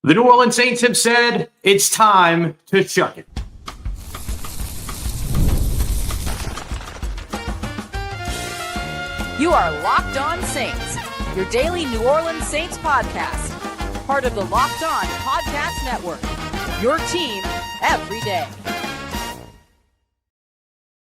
The New Orleans Saints have said it's time to shuck it. You are Locked On Saints, your daily New Orleans Saints podcast. Part of the Locked On Podcast Network, your team every day.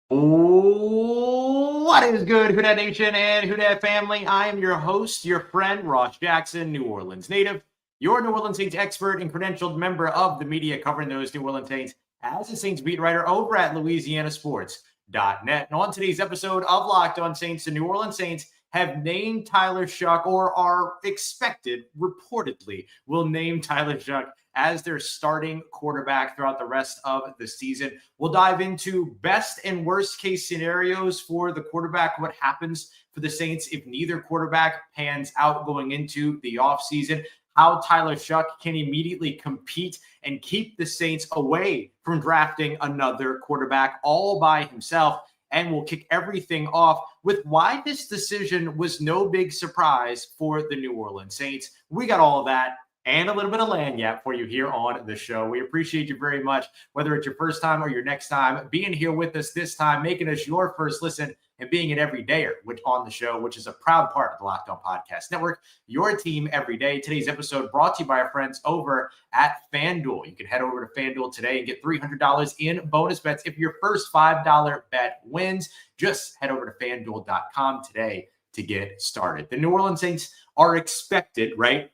What is good, Who Dat Nation and Who Dat family? I am your host, your friend, Ross Jackson, New Orleans native, your New Orleans Saints expert and credentialed member of the media covering those New Orleans Saints as a Saints beat writer over at LouisianaSports.net. And on today's episode of Locked On Saints, the New Orleans Saints have named Tyler Shough, or are expected, reportedly, will name Tyler Shough as their starting quarterback throughout the rest of the season. We'll dive into best and worst case scenarios for the quarterback, what happens for the Saints if neither quarterback pans out going into the offseason, how Tyler Shough can immediately compete and keep the Saints away from drafting another quarterback all by himself. And we'll kick everything off with why this decision was no big surprise for the New Orleans Saints. We got all of that and a little bit of lagniappe for you here on the show. We appreciate you very much, whether it's your first time or your next time, being here with us this time, making us your first listen, and being an everydayer on the show, which is a proud part of the Locked On Podcast Network, your team every day. Today's episode brought to you by our friends over at FanDuel. You can head over to FanDuel today and get $300 in bonus bets if your first $5 bet wins. Just head over to FanDuel.com today to get started. The New Orleans Saints are expected, right?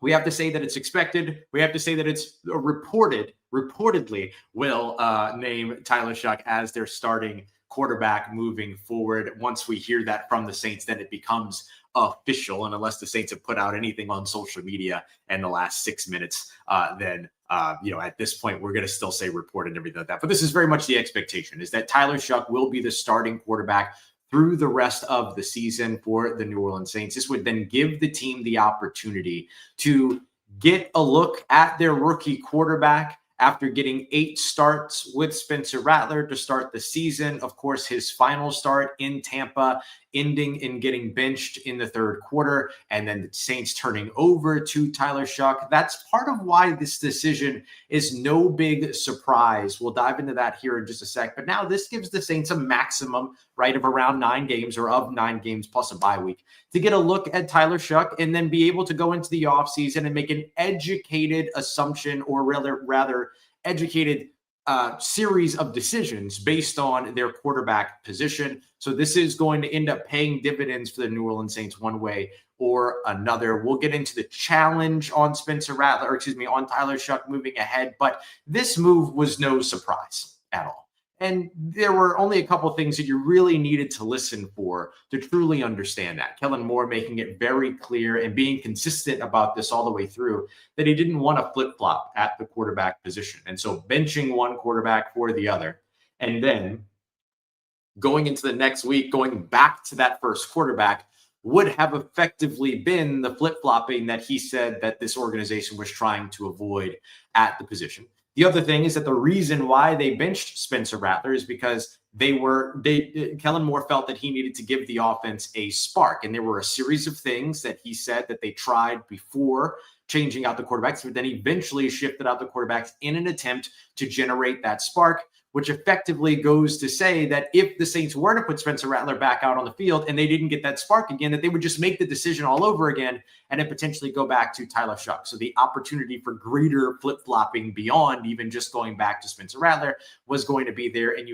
We have to say that it's expected. We have to say that it's reportedly will name Tyler Shough as their starting quarterback moving forward. Once we hear that from the Saints, then it becomes official. And unless the Saints have put out anything on social media in the last 6 minutes, then at this point, we're going to still say reported and everything like that. But this is very much the expectation, is that Tyler Shough will be the starting quarterback through the rest of the season for the New Orleans Saints. This would then give the team the opportunity to get a look at their rookie quarterback after getting 8 starts with Spencer Rattler to start the season. Of course, his final start in Tampa, ending in getting benched in the third quarter, and then the Saints turning over to Tyler Shough. That's part of why this decision is no big surprise. We'll dive into that here in just a sec. But now this gives the Saints a maximum, right, of around 9 games, or of 9 games plus a bye week, to get a look at Tyler Shough and then be able to go into the offseason and make an educated assumption, or rather educated series of decisions based on their quarterback position. So this is going to end up paying dividends for the New Orleans Saints one way or another. We'll get into the challenge on on Tyler Shough moving ahead, but this move was no surprise at all. And there were only a couple of things that you really needed to listen for to truly understand that. Kellen Moore making it very clear and being consistent about this all the way through, that he didn't want to flip-flop at the quarterback position. And so benching one quarterback for the other, and then going into the next week, going back to that first quarterback, would have effectively been the flip-flopping that he said that this organization was trying to avoid at the position. The other thing is that the reason why they benched Spencer Rattler is because Kellen Moore felt that he needed to give the offense a spark. And there were a series of things that he said that they tried before changing out the quarterbacks, but then eventually shifted out the quarterbacks in an attempt to generate that spark, which effectively goes to say that if the Saints were to put Spencer Rattler back out on the field and they didn't get that spark again, that they would just make the decision all over again and then potentially go back to Tyler Shough. So the opportunity for greater flip-flopping beyond even just going back to Spencer Rattler was going to be there. And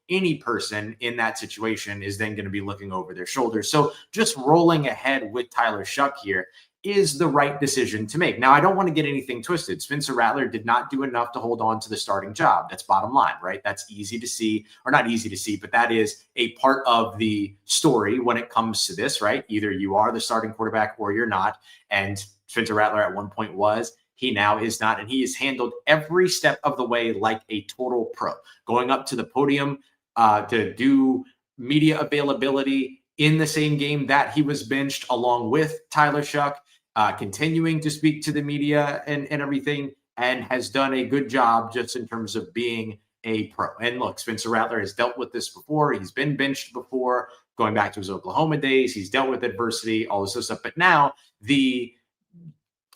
any person in that situation is then going to be looking over their shoulders. So just rolling ahead with Tyler Shough here is the right decision to make. Now, I don't want to get anything twisted. Spencer Rattler did not do enough to hold on to the starting job. That's bottom line, right? That's easy to see, or not easy to see, but that is a part of the story when it comes to this, right? Either you are the starting quarterback or you're not. And Spencer Rattler at one point was. He now is not, and he has handled every step of the way like a total pro, going up to the podium to do media availability in the same game that he was benched along with Tyler Shough, continuing to speak to the media and everything, and has done a good job just in terms of being a pro. And look, Spencer Rattler has dealt with this before. He's been benched before, going back to his Oklahoma days. He's dealt with adversity, all this other stuff. But now the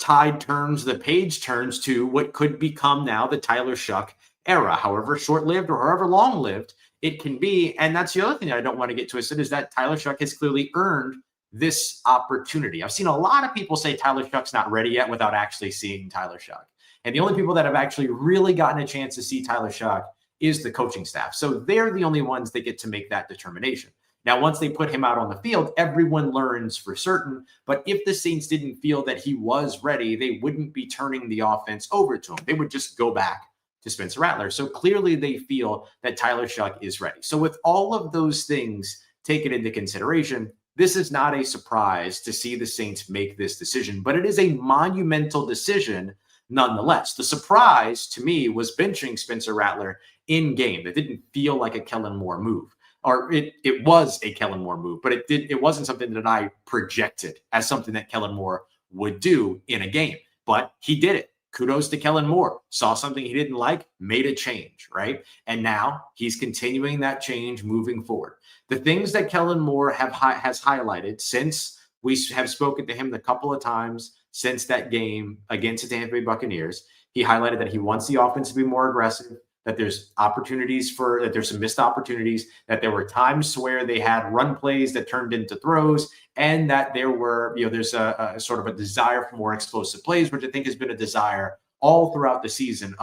the page turns to what could become now the Tyler Shough era, however short-lived or however long-lived it can be. And that's the other thing that I don't want to get twisted, is that Tyler Shough has clearly earned this opportunity. I've seen a lot of people say Tyler Shough's not ready yet without actually seeing Tyler Shough. And the only people that have actually really gotten a chance to see Tyler Shough is the coaching staff. So they're the only ones that get to make that determination. Now, once they put him out on the field, everyone learns for certain. But if the Saints didn't feel that he was ready, they wouldn't be turning the offense over to him. They would just go back to Spencer Rattler. So clearly they feel that Tyler Shough is ready. So with all of those things taken into consideration, this is not a surprise to see the Saints make this decision, but it is a monumental decision nonetheless. The surprise to me was benching Spencer Rattler in game. That didn't feel like a Kellen Moore move. Or it was a Kellen Moore move, but it wasn't something that I projected as something that Kellen Moore would do in a game. But he did it. Kudos to Kellen Moore. Saw something he didn't like, made a change, right? And now he's continuing that change moving forward. The things that Kellen Moore has highlighted since we have spoken to him a couple of times since that game against the Tampa Bay Buccaneers, he highlighted that he wants the offense to be more aggressive, that there's that there's some missed opportunities, that there were times where they had run plays that turned into throws, and that there's a sort of a desire for more explosive plays, which I think has been a desire all throughout the season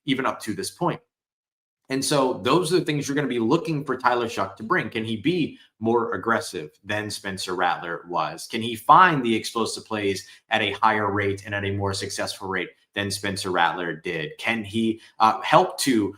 even up to this point. And so those are the things you're going to be looking for Tyler Shough to bring. Can he be more aggressive than Spencer Rattler was? Can he find the explosive plays at a higher rate and at a more successful rate than Spencer Rattler did? Can he help to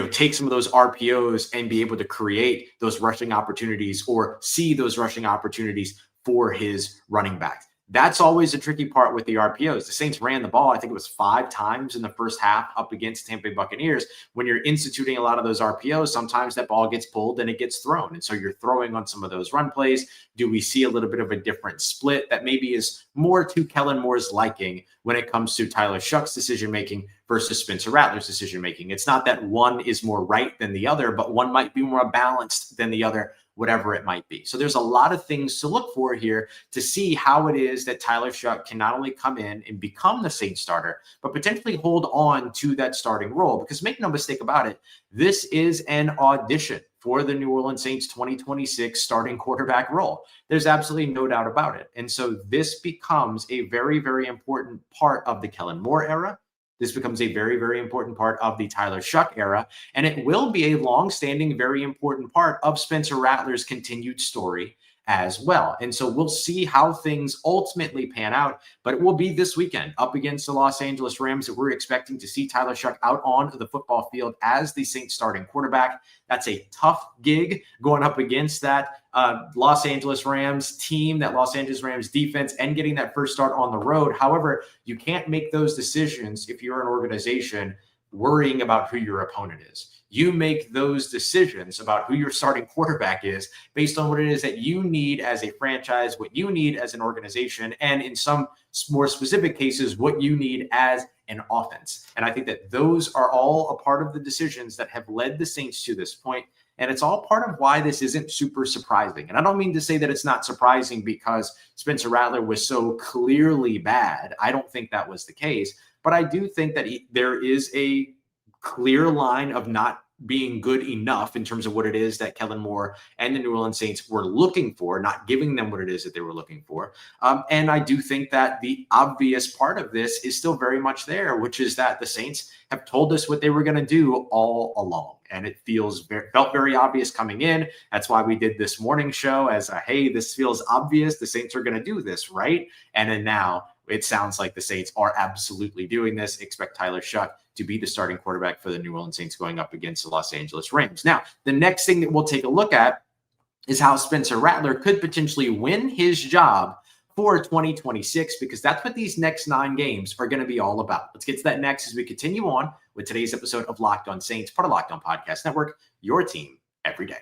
take some of those RPOs and be able to create those rushing opportunities or see those rushing opportunities for his running backs? That's always a tricky part with the RPOs. The Saints ran the ball, I think it was 5 times in the first half up against Tampa Bay Buccaneers. When you're instituting a lot of those RPOs, sometimes that ball gets pulled and it gets thrown. And so you're throwing on some of those run plays. Do we see a little bit of a different split that maybe is more to Kellen Moore's liking when it comes to Tyler Shough's decision-making versus Spencer Rattler's decision-making? It's not that one is more right than the other, but one might be more balanced than the other, whatever it might be. So there's a lot of things to look for here to see how it is that Tyler Shough can not only come in and become the Saints starter, but potentially hold on to that starting role. Because make no mistake about it, this is an audition for the New Orleans Saints 2026 starting quarterback role. There's absolutely no doubt about it. And so this becomes a very, very important part of the Kellen Moore era. This becomes a very, very important part of the Tyler Shough era, and it will be a long-standing, very important part of Spencer Rattler's continued story as well. And so we'll see how things ultimately pan out, but it will be this weekend up against the Los Angeles Rams that we're expecting to see Tyler Shough out on the football field as the Saints starting quarterback. That's a tough gig going up against that Los Angeles Rams team, that Los Angeles Rams defense, and getting that first start on the road. However, you can't make those decisions if you're an organization worrying about who your opponent is. You make those decisions about who your starting quarterback is based on what it is that you need as a franchise, what you need as an organization, and in some more specific cases, what you need as an offense. And I think that those are all a part of the decisions that have led the Saints to this point. And it's all part of why this isn't super surprising. And I don't mean to say that it's not surprising because Spencer Rattler was so clearly bad. I don't think that was the case. But I do think that there is a clear line of not being good enough in terms of what it is that Kellen Moore and the New Orleans Saints were looking for, not giving them what it is that they were looking for. And I do think that the obvious part of this is still very much there, which is that the Saints have told us what they were going to do all along. And it felt very obvious coming in. That's why we did this morning show as hey, this feels obvious. The Saints are going to do this, right? And then now it sounds like the Saints are absolutely doing this. Expect Tyler Shough to be the starting quarterback for the New Orleans Saints going up against the Los Angeles Rams. Now, the next thing that we'll take a look at is how Spencer Rattler could potentially win his job for 2026, because that's what these next 9 games are going to be all about. Let's get to that next as we continue on with today's episode of Locked On Saints, part of Locked On Podcast Network, your team every day.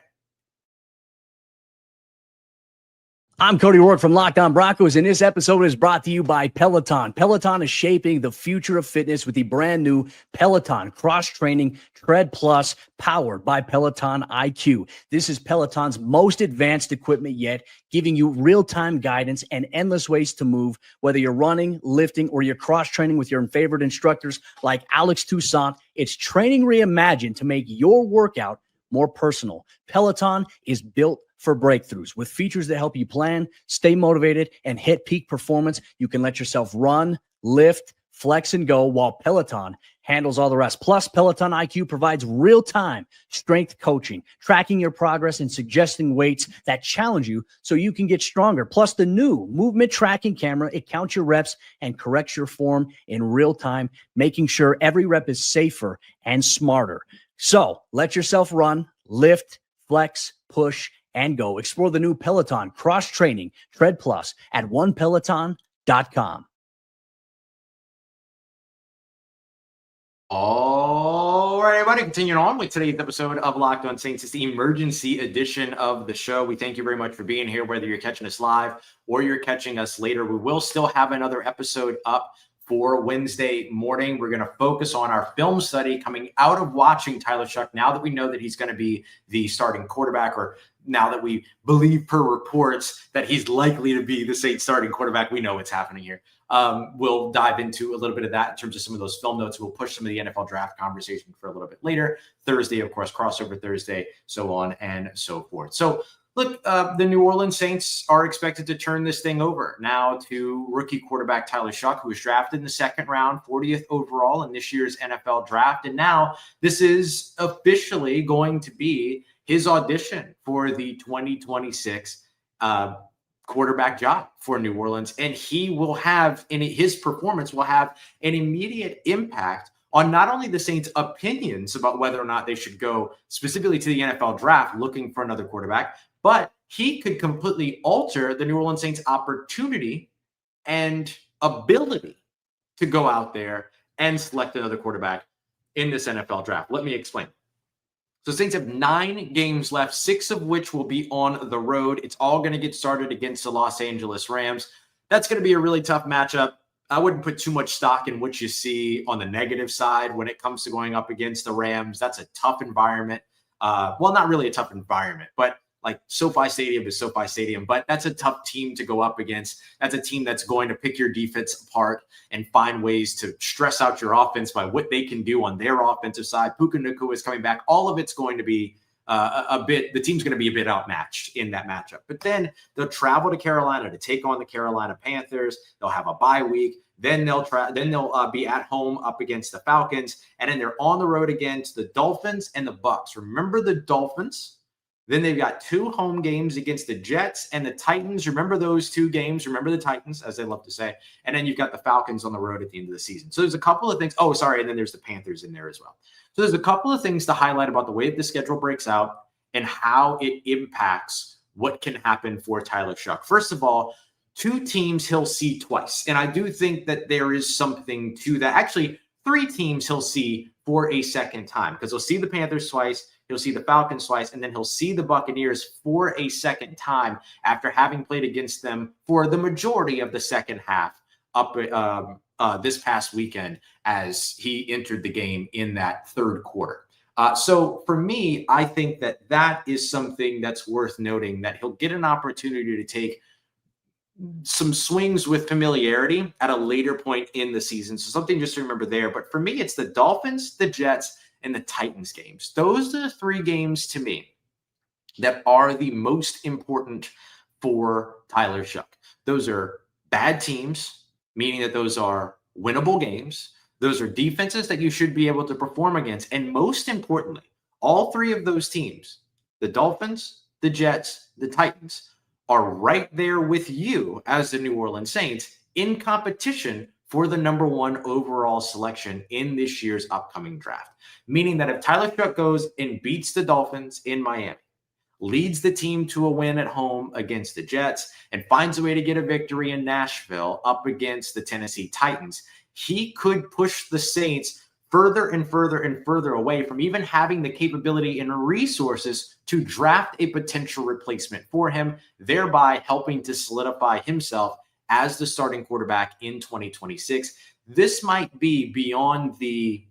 I'm Cody Rourke from Locked On Broncos, and this episode is brought to you by Peloton. Peloton is shaping the future of fitness with the brand new Peloton Cross-Training Tread Plus, powered by Peloton IQ. This is Peloton's most advanced equipment yet, giving you real-time guidance and endless ways to move, whether you're running, lifting, or you're cross-training with your favorite instructors like Alex Toussaint. It's training reimagined to make your workout more personal. Peloton is built for breakthroughs with features that help you plan, stay motivated, and hit peak performance. You can let yourself run, lift, flex, and go while Peloton handles all the rest. Plus, Peloton IQ provides real-time strength coaching, tracking your progress and suggesting weights that challenge you so you can get stronger. Plus, the new movement tracking camera, it counts your reps and corrects your form in real time, making sure every rep is safer and smarter. So let yourself run, lift, flex, push, and go. Explore the new Peloton Cross-Training Tread Plus at onepeloton.com. All right, everybody, continuing on with today's episode of Locked On Saints. It's the emergency edition of the show. We thank you very much for being here, whether you're catching us live or you're catching us later. We will still have another episode up for Wednesday morning. We're going to focus on our film study coming out of watching Tyler Shough. Now that we know that he's going to be the starting quarterback, or now that we believe per reports that he's likely to be the Saints starting quarterback, we know what's happening here. We'll dive into a little bit of that in terms of some of those film notes. We'll push some of the NFL draft conversation for a little bit later. Thursday, of course, crossover Thursday, so on and so forth. So look, the New Orleans Saints are expected to turn this thing over now to rookie quarterback Tyler Shough, who was drafted in the second round, 40th overall in this year's NFL draft. And now this is officially going to be his audition for the 2026 quarterback job for New Orleans. And he will have, his performance will have an immediate impact on not only the Saints' opinions about whether or not they should go specifically to the NFL draft looking for another quarterback, but he could completely alter the New Orleans Saints' opportunity and ability to go out there and select another quarterback in this NFL draft. Let me explain. So Saints have 9 games left, 6 of which will be on the road. It's all going to get started against the Los Angeles Rams. That's going to be a really tough matchup. I wouldn't put too much stock in what you see on the negative side when it comes to going up against the Rams. That's a tough environment. Well, not really a tough environment, but like SoFi Stadium is SoFi Stadium, but that's a tough team to go up against. That's a team that's going to pick your defense apart and find ways to stress out your offense by what they can do on their offensive side. Puka Nacua is coming back. All of it's going to be the team's going to be a bit outmatched in that matchup. But then they'll travel to Carolina to take on the Carolina Panthers. They'll have a bye week. Then they'll be at home up against the Falcons, and then they're on the road against the Dolphins and the Bucs. Remember the Dolphins? Then they've got 2 home games against the Jets and the Titans. Remember those 2 games. Remember the Titans, as they love to say. And then you've got the Falcons on the road at the end of the season. So there's a couple of things. Oh, sorry. And then there's the Panthers in there as well. So there's a couple of things to highlight about the way that the schedule breaks out and how it impacts what can happen for Tyler Shough. First of all, 2 teams he'll see twice. And I do think that there is something to that. Actually, 3 teams he'll see for a second time, because he'll see the Panthers twice. He'll see the Falcons twice, and then he'll see the Buccaneers for a second time after having played against them for the majority of the second half up this past weekend as he entered the game in that third quarter. So for me, I think that that is something that's worth noting, that he'll get an opportunity to take some swings with familiarity at a later point in the season. So something just to remember there. But for me, it's the Dolphins, the Jets, and the Titans games. Those are the 3 games to me that are the most important for Tyler Shough. Those are bad teams, meaning that those are winnable games. Those are defenses that you should be able to perform against. And most importantly, all 3 of those teams, the Dolphins, the Jets, the Titans, are right there with you as the New Orleans Saints in competition for the number 1 overall selection in this year's upcoming draft. Meaning that if Tyler Shough goes and beats the Dolphins in Miami, leads the team to a win at home against the Jets, and finds a way to get a victory in Nashville up against the Tennessee Titans, he could push the Saints further and further and further away from even having the capability and resources to draft a potential replacement for him, thereby helping to solidify himself as the starting quarterback in 2026. This might be beyond the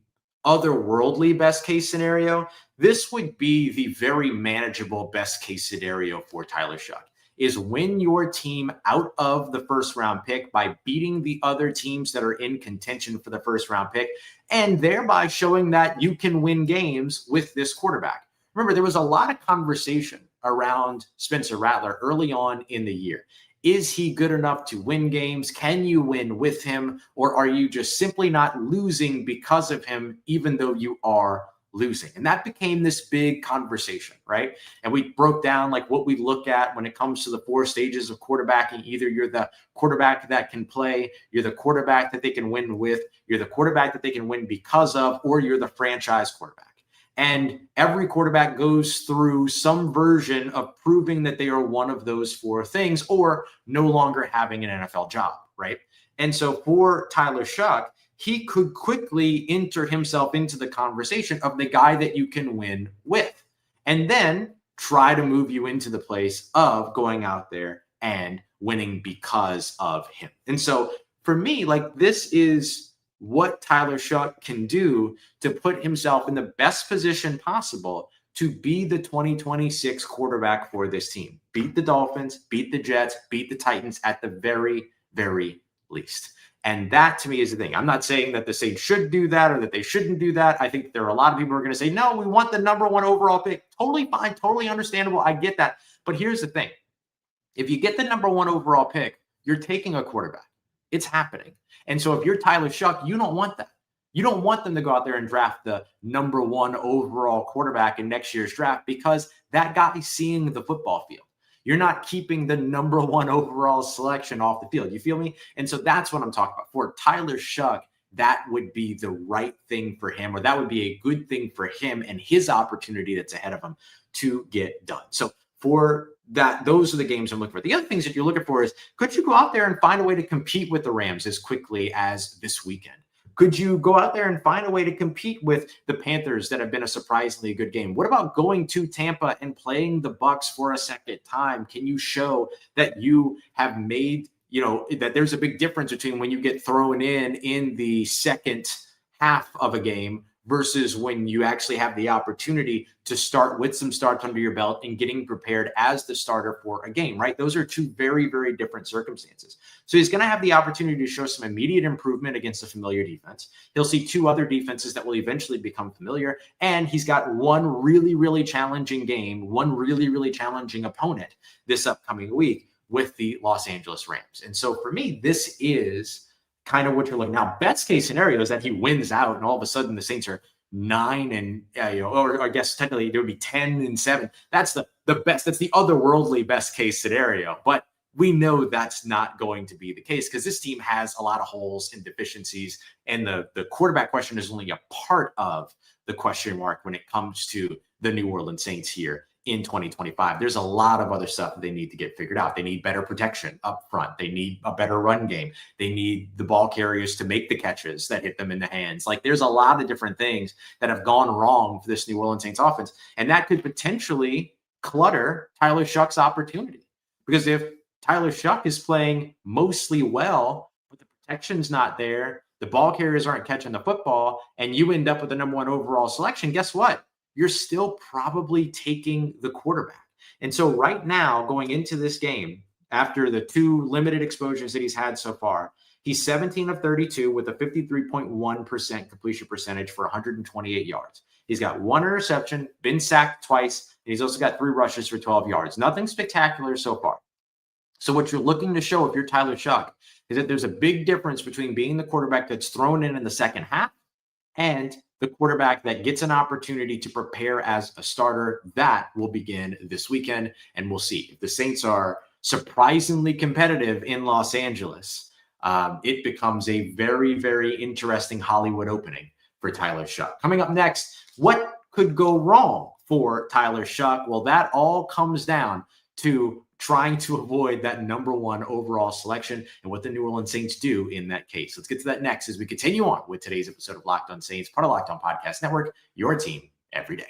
otherworldly best case scenario. This would be the very manageable best case scenario for Tyler Shough, is win your team out of the first round pick by beating the other teams that are in contention for the first round pick, and thereby showing that you can win games with this quarterback. Remember, there was a lot of conversation around Spencer Rattler early on in the year. Is he good enough to win games? Can you win with him? Or are you just simply not losing because of him, even though you are losing? And that became this big conversation, right? And we broke down like what we look at when it comes to the 4 stages of quarterbacking. Either you're the quarterback that can play, you're the quarterback that they can win with, you're the quarterback that they can win because of, or you're the franchise quarterback. And every quarterback goes through some version of proving that they are one of those 4 things or no longer having an NFL job, right? And so for Tyler Shough, he could quickly enter himself into the conversation of the guy that you can win with, and then try to move you into the place of going out there and winning because of him. And so for me, like, this is what Tyler Shough can do to put himself in the best position possible to be the 2026 quarterback for this team. Beat the Dolphins, beat the Jets, beat the Titans at the very, very least. And that, to me, is the thing. I'm not saying that the Saints should do that or that they shouldn't do that. I think there are a lot of people who are going to say, no, we want the number 1 overall pick. Totally fine, totally understandable. I get that. But here's the thing. If you get the number 1 overall pick, you're taking a quarterback. It's happening. And so if you're Tyler Shough, you don't want that. You don't want them to go out there and draft the number 1 overall quarterback in next year's draft, because that guy's seeing the football field. You're not keeping the number 1 overall selection off the field. You feel me? And so that's what I'm talking about. For Tyler Shough, that would be the right thing for him, or that would be a good thing for him and his opportunity that's ahead of him to get done. So for that, those are the games I'm looking for. The other things that you're looking for is, could you go out there and find a way to compete with the Rams as quickly as this weekend? Could you go out there and find a way to compete with the Panthers that have been a surprisingly good game? What about going to Tampa and playing the Bucs for a second time? Can you show that you have made, that there's a big difference between when you get thrown in the second half of a game versus when you actually have the opportunity to start with some starts under your belt and getting prepared as the starter for a game, right? Those are 2 very, very different circumstances. So he's going to have the opportunity to show some immediate improvement against a familiar defense. He'll see 2 other defenses that will eventually become familiar. And he's got 1 really, really challenging game, 1 really, really challenging opponent this upcoming week with the Los Angeles Rams. And so for me, this is kind of what you're looking. Now, best case scenario is that he wins out and all of a sudden the Saints are 9 and or I guess technically there would be 10-7. That's the best. That's the otherworldly best case scenario. But we know that's not going to be the case, because this team has a lot of holes and deficiencies, and the quarterback question is only a part of the question mark when it comes to the New Orleans Saints here in 2025. There's a lot of other stuff that they need to get figured out. They need better protection up front. They need a better run game. They need the ball carriers to make the catches that hit them in the hands. Like, there's a lot of different things that have gone wrong for this New Orleans Saints offense, and that could potentially clutter Tyler Shough's opportunity. Because if Tyler Shough is playing mostly well, but the protection's not there, the ball carriers aren't catching the football, and you end up with the number 1 overall selection, guess what? You're still probably taking the quarterback. And so right now, going into this game, after the 2 limited exposures that he's had so far, he's 17 of 32 with a 53.1% completion percentage for 128 yards. He's got 1 interception, been sacked twice, and he's also got 3 rushes for 12 yards. Nothing spectacular so far. So what you're looking to show if you're Tyler Shough is that there's a big difference between being the quarterback that's thrown in the second half and the quarterback that gets an opportunity to prepare as a starter. That will begin this weekend, and we'll see. If the Saints are surprisingly competitive in Los Angeles, it becomes a very, very interesting Hollywood opening for Tyler Shough. Coming up next, what could go wrong for Tyler Shough? Well, that all comes down to trying to avoid that number one overall selection and what the New Orleans Saints do in that case. Let's get to that next as we continue on with today's episode of Locked On Saints, part of Locked On Podcast Network, your team every day.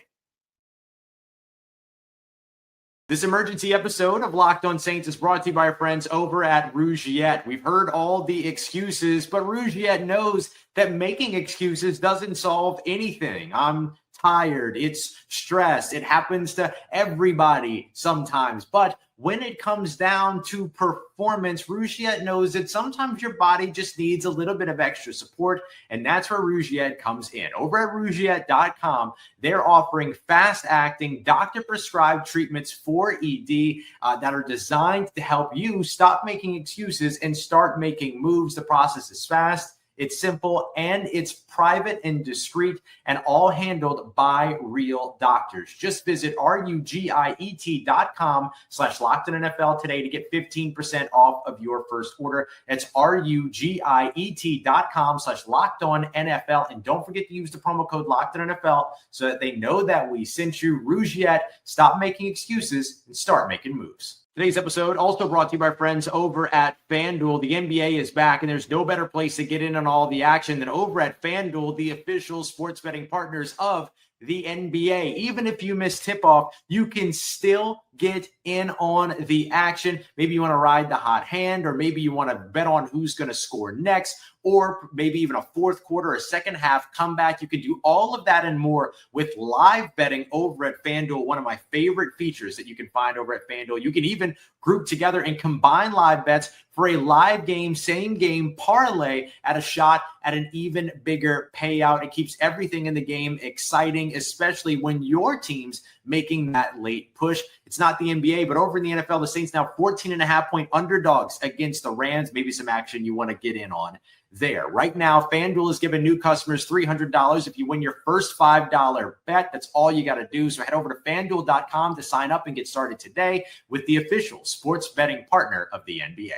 This emergency episode of Locked On Saints is brought to you by our friends over at Rugiet. We've heard all the excuses, but Rugiet knows that making excuses doesn't solve anything. I'm tired. It's stress. It happens to everybody sometimes. But when it comes down to performance, Rugiet knows that sometimes your body just needs a little bit of extra support, and that's where Rugiet comes in. Over at Rugiet.com, they're offering fast-acting, doctor-prescribed treatments for ED that are designed to help you stop making excuses and start making moves. The process is fast. It's simple, and it's private and discreet, and all handled by real doctors. Just visit rugiet.com/LockedOnNFL today to get 15% off of your first order. That's rugiet.com/LockedOnNFL. And don't forget to use the promo code LockedOnNFL so that they know that we sent you. Rugiet, stop making excuses and start making moves. Today's episode also brought to you by friends over at FanDuel. The NBA is back, and there's no better place to get in on all the action than over at FanDuel, the official sports betting partners of the NBA. Even if you miss tip-off, you can still get in on the action. Maybe you want to ride the hot hand, or maybe you want to bet on who's going to score next, or maybe even a fourth quarter or second half comeback. You can do all of that and more with live betting over at FanDuel, one of my favorite features that you can find over at FanDuel. You can even group together and combine live bets for a live game, same game parlay at a shot at an even bigger payout. It keeps everything in the game exciting, especially when your team's making that late push. It's not the NBA, but over in the NFL, the Saints now 14.5-point underdogs against the Rams. Maybe some action you want to get in on there. Right now, FanDuel is giving new customers $300 if you win your first $5 bet. That's all you got to do. So head over to FanDuel.com to sign up and get started today with the official sports betting partner of the NBA.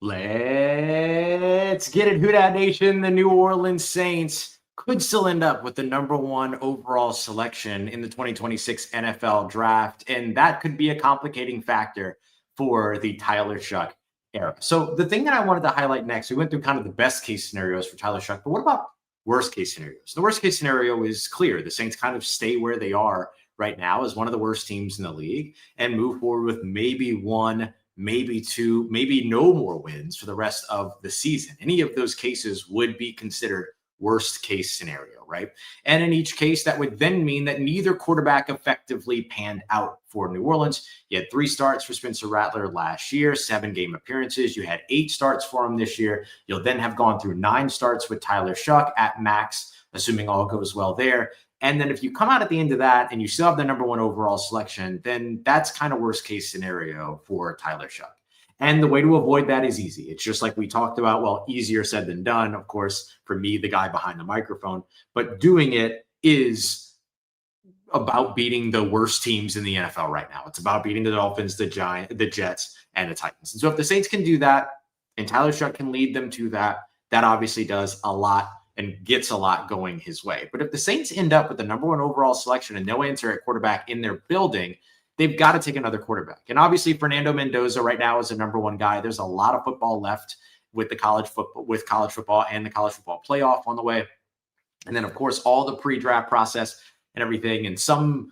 Let's get it. Who Dat Nation? The New Orleans Saints could still end up with the number one overall selection in the 2026 NFL draft, and that could be a complicating factor for the Tyler Shough era. So the thing that I wanted to highlight next, we went through kind of the best case scenarios for Tyler Shough, but what about worst case scenarios? The worst case scenario is clear. The Saints kind of stay where they are right now as one of the worst teams in the league and move forward with maybe one, maybe two, maybe no more wins for the rest of the season. Any of those cases would be considered worst case scenario, right? And in each case, that would then mean that neither quarterback effectively panned out for New Orleans. You had 3 starts for Spencer Rattler last year, 7 game appearances. You had 8 starts for him this year. You'll then have gone through 9 starts with Tyler Shough at max, assuming all goes well there. And then if you come out at the end of that and you still have the number one overall selection, then that's kind of worst case scenario for Tyler Shough. And the way to avoid that is easy. It's just like we talked about. Well, easier said than done, of course, for me, the guy behind the microphone. But doing it is about beating the worst teams in the NFL right now. It's about beating the Dolphins, the Jets, and the Titans. And so if the Saints can do that and Tyler Shough can lead them to that, that obviously does a lot and gets a lot going his way. But if the Saints end up with the number one overall selection and no answer at quarterback in their building, they've got to take another quarterback. And obviously Fernando Mendoza right now is the number one guy. There's a lot of football left with the college football and the college football playoff on the way. And then of course, all the pre-draft process and everything. And somebody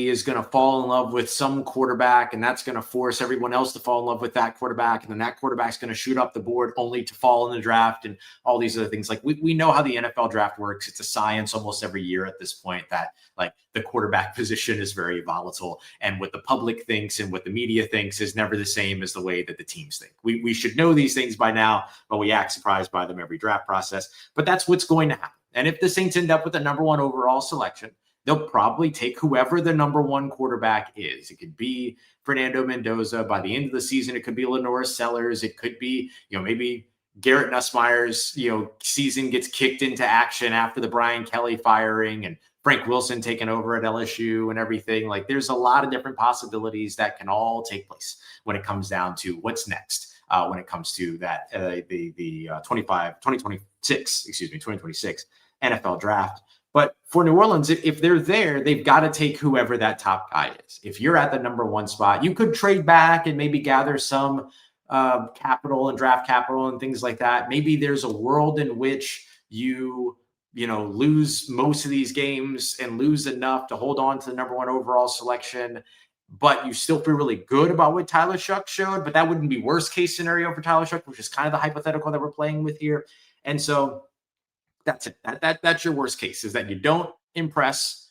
is going to fall in love with some quarterback, and that's going to force everyone else to fall in love with that quarterback. And then that quarterback's going to shoot up the board only to fall in the draft and all these other things. Like we know how the NFL draft works. It's a science almost every year at this point that like the quarterback position is very volatile, and what the public thinks and what the media thinks is never the same as the way that the teams think. We should know these things by now, but we act surprised by them every draft process. But that's what's going to happen. And if the Saints end up with the number one overall selection, they'll probably take whoever the number one quarterback is. It could be Fernando Mendoza. By the end of the season, it could be Lenore Sellers. It could be, maybe Garrett Nussmeier's, season gets kicked into action after the Brian Kelly firing and Frank Wilson taking over at LSU and everything. Like there's a lot of different possibilities that can all take place when it comes down to what's next. When it comes to that, the 2026 NFL draft. But for New Orleans, if they're there, they've got to take whoever that top guy is. If you're at the number one spot, you could trade back and maybe gather some capital and draft capital and things like that. Maybe there's a world in which you lose most of these games and lose enough to hold on to the number one overall selection, but you still feel really good about what Tyler Shough showed. But that wouldn't be worst case scenario for Tyler Shough, which is kind of the hypothetical that we're playing with here. And so that's it. That's your worst case, is that you don't impress,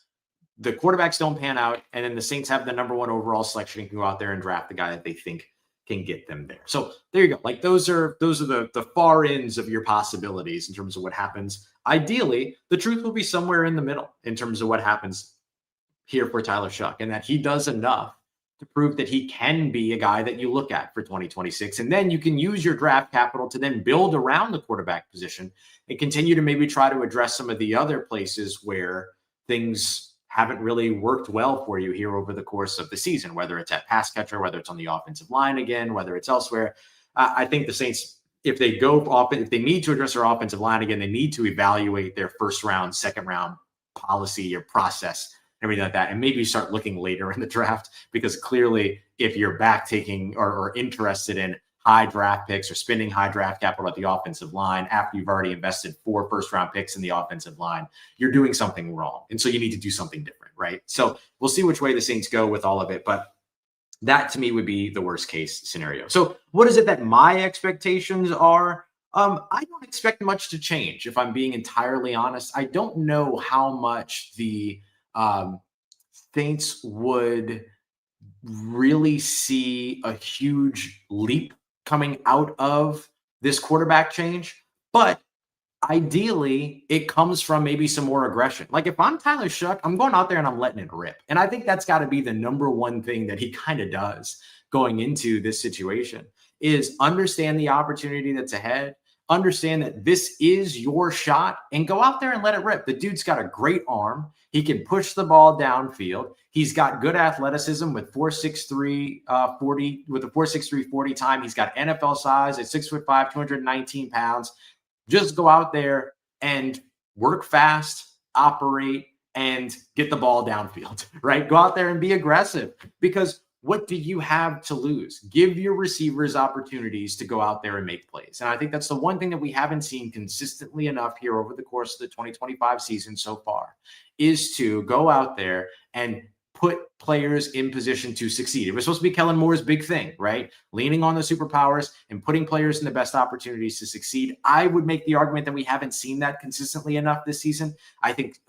the quarterbacks don't pan out, and then the Saints have the number one overall selection and can go out there and draft the guy that they think can get them there. So there you go. Like those are the far ends of your possibilities in terms of what happens. Ideally, the truth will be somewhere in the middle in terms of what happens here for Tyler Shough, and that he does enough to prove that he can be a guy that you look at for 2026. And then you can use your draft capital to then build around the quarterback position and continue to maybe try to address some of the other places where things haven't really worked well for you here over the course of the season, whether it's at pass catcher, whether it's on the offensive line again, whether it's elsewhere. I think the Saints, if they need to address their offensive line again, they need to evaluate their first round, second round policy or process, everything like that, and maybe start looking later in the draft, because clearly if you're back taking or interested in high draft picks or spending high draft capital at the offensive line after you've already invested 4 first-round picks in the offensive line, you're doing something wrong. And so you need to do something different, right? So we'll see which way the Saints go with all of it, but that to me would be the worst case scenario. So what is it that my expectations are? I don't expect much to change, if I'm being entirely honest. I don't know how much the Saints would really see a huge leap coming out of this quarterback change, but ideally it comes from maybe some more aggression. Like if I'm Tyler Shough, I'm going out there and I'm letting it rip. And I think that's got to be the number one thing that he kind of does going into this situation, is understand the opportunity that's ahead, understand that this is your shot, and go out there and let it rip. The dude's got a great arm. He can push the ball downfield. He's got good athleticism with 4.63 40 with a 4.63 40 time. He's got NFL size at 6'5", 219 pounds. Just go out there and work fast, operate, and get the ball downfield, right? Go out there and be aggressive, because what do you have to lose? Give your receivers opportunities to go out there and make plays. And I think that's the one thing that we haven't seen consistently enough here over the course of the 2025 season so far, is to go out there and put players in position to succeed. It was supposed to be Kellen Moore's big thing, right? Leaning on the superpowers and putting players in the best opportunities to succeed. I would make the argument that we haven't seen that consistently enough this season. I think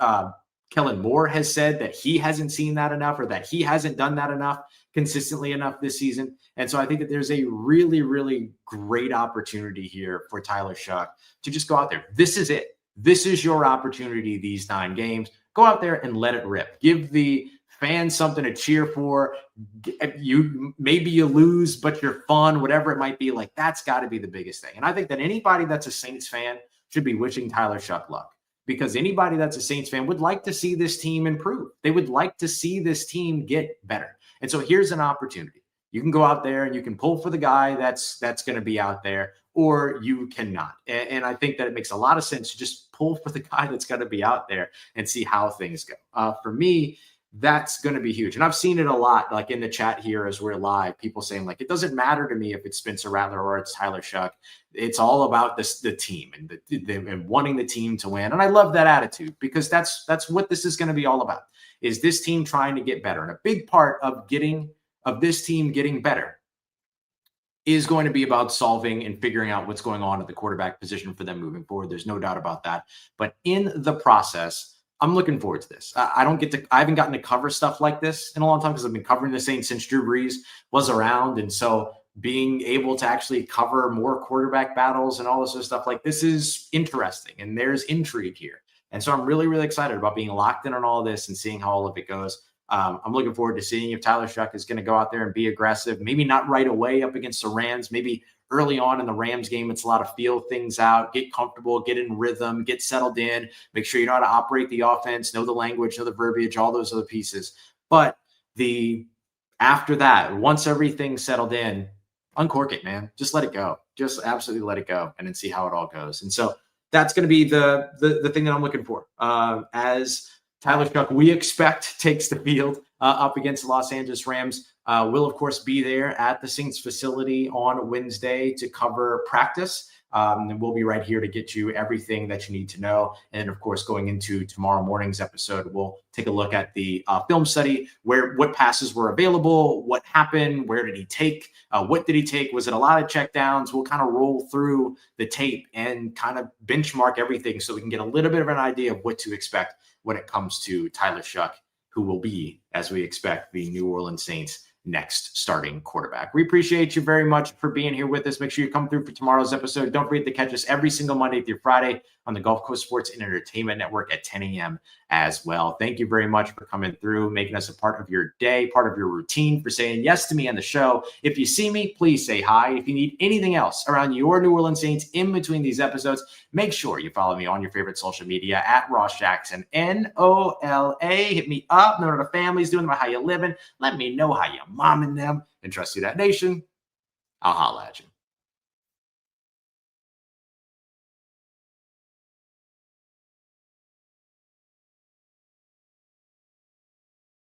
Kellen Moore has said that he hasn't seen that enough, or that he hasn't done that enough consistently enough this season. And so I think that there's a really, really great opportunity here for Tyler Shough to just go out there. This is it. This is your opportunity these 9 games. Go out there and let it rip. Give the fans something to cheer for. Maybe you lose, but you're fun, whatever it might be. Like, that's got to be the biggest thing. And I think that anybody that's a Saints fan should be wishing Tyler Shough luck, because anybody that's a Saints fan would like to see this team improve. They would like to see this team get better. And so here's an opportunity. You can go out there and you can pull for the guy that's going to be out there, or you cannot. And I think that it makes a lot of sense to just pull for the guy that's going to be out there and see how things go. For me, that's going to be huge. And I've seen it a lot, like in the chat here as we're live, people saying like, it doesn't matter to me if it's Spencer Rattler or it's Tyler Shough. It's all about the team and wanting the team to win. And I love that attitude, because that's what this is going to be all about, is this team trying to get better. And a big part of this team getting better is going to be about solving and figuring out what's going on at the quarterback position for them moving forward. There's no doubt about that. But in the process, I'm looking forward to this. I haven't gotten to cover stuff like this in a long time, because I've been covering the Saints since Drew Brees was around. And so being able to actually cover more quarterback battles and all this other stuff, like this is interesting, and there's intrigue here. And so I'm really, really excited about being locked in on all of this and seeing how all of it goes. I'm looking forward to seeing if Tyler Shough is going to go out there and be aggressive, maybe not right away up against the Rams, maybe early on in the Rams game. It's a lot of feel things out, get comfortable, get in rhythm, get settled in, make sure you know how to operate the offense, know the language, know the verbiage, all those other pieces. But after that, once everything's settled in, uncork it, man. Just let it go. Just absolutely let it go, and then see how it all goes. And so that's going to be the thing that I'm looking for. As Tyler Shough, we expect, takes the field up against the Los Angeles Rams. We'll, of course, be there at the Saints facility on Wednesday to cover practice. And we'll be right here to get you everything that you need to know. And of course, going into tomorrow morning's episode, we'll take a look at the film study, what passes were available, what happened, where did he take, what did he take, was it a lot of checkdowns? We'll kind of roll through the tape and kind of benchmark everything so we can get a little bit of an idea of what to expect when it comes to Tyler Shough, who will be, as we expect, the New Orleans Saints next starting quarterback. We appreciate you very much for being here with us. Make sure you come through for tomorrow's episode. Don't forget to catch us every single Monday through Friday on the Gulf Coast Sports and Entertainment Network at 10 a.m. as well. Thank you very much for coming through, making us a part of your day, part of your routine, for saying yes to me on the show. If you see me, please say hi. If you need anything else around your New Orleans Saints in between these episodes, make sure you follow me on your favorite social media at Ross Jackson, NOLA. Hit me up. Know what the family's doing, how you living. Let me know how you momming them. And trust you, that nation. I'll holla at you.